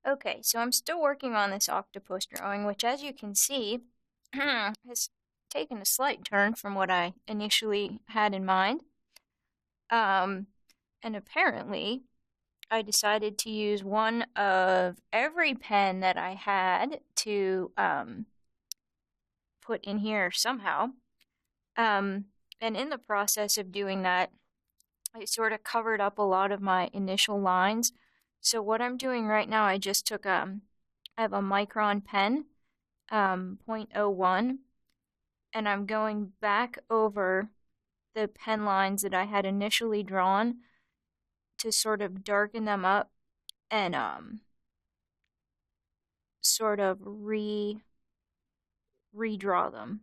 Okay, so I'm still working on this octopus drawing, which as you can see, has taken a slight turn from what I initially had in mind. Um, and apparently, I decided to use one of every pen that I had to put in here somehow. And in the process of doing that, I sort of covered up a lot of my initial lines. So what I'm doing right now, I just took I have a micron pen, 0.01, and I'm going back over the pen lines that I had initially drawn to sort of darken them up and sort of redraw them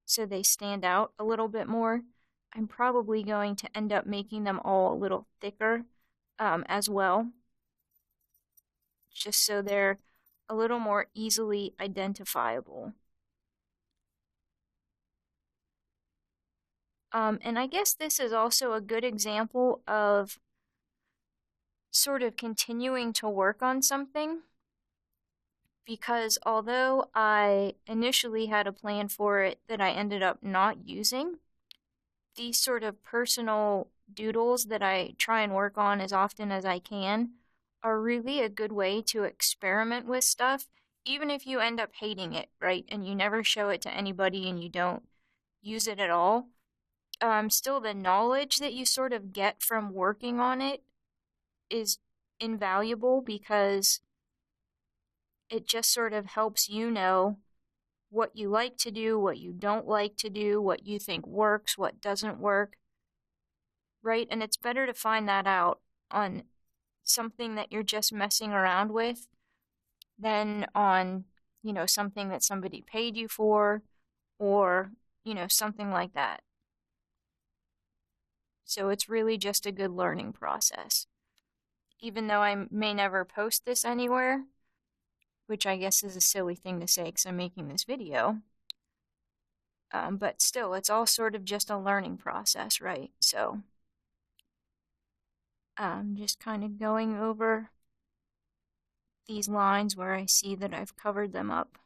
so they stand out a little bit more. I'm probably going to end up making them all a little thicker as well, just so they're a little more easily identifiable. And I guess this is also a good example of sort of continuing to work on something, because although I initially had a plan for it that I ended up not using, these sort of personal doodles that I try and work on as often as I can are really a good way to experiment with stuff, even if you end up hating it, right? And you never show it to anybody and you don't use it at all. Still, the knowledge that you sort of get from working on it is invaluable because it just sort of helps you know what you like to do, what you don't like to do, what you think works, what doesn't work, right? And it's better to find that out on something that you're just messing around with than on, something that somebody paid you for or, something like that. So it's really just a good learning process. Even though I may never post this anywhere, which I guess is a silly thing to say because I'm making this video, but still, it's all sort of just a learning process, right? So I'm just kind of going over these lines where I see that I've covered them up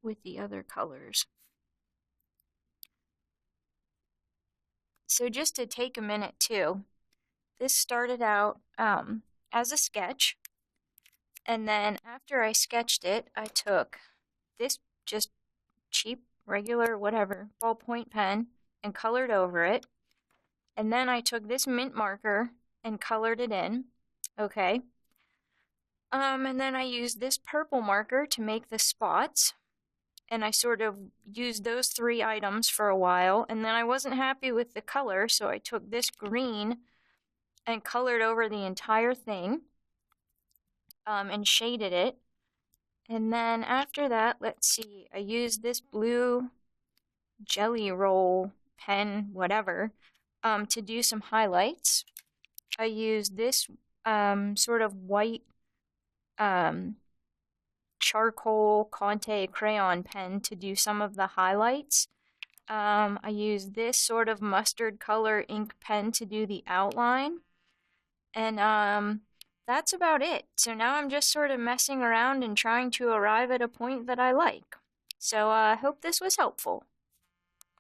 with the other colors. So just to take a minute too, this started out as a sketch, and then after I sketched it, I took this just cheap, regular, whatever, ballpoint pen and colored over it. And then I took this mint marker and colored it in, okay? And then I used this purple marker to make the spots. And I sort of used those three items for a while. And then I wasn't happy with the color, so I took this green and colored over the entire thing and shaded it. And then after that, let's see, I used this blue jelly roll pen, whatever, to do some highlights. I used this sort of white charcoal Conte crayon pen to do some of the highlights. I used this sort of mustard color ink pen to do the outline. And that's about it. So now I'm just sort of messing around and trying to arrive at a point that I like. So I hope this was helpful.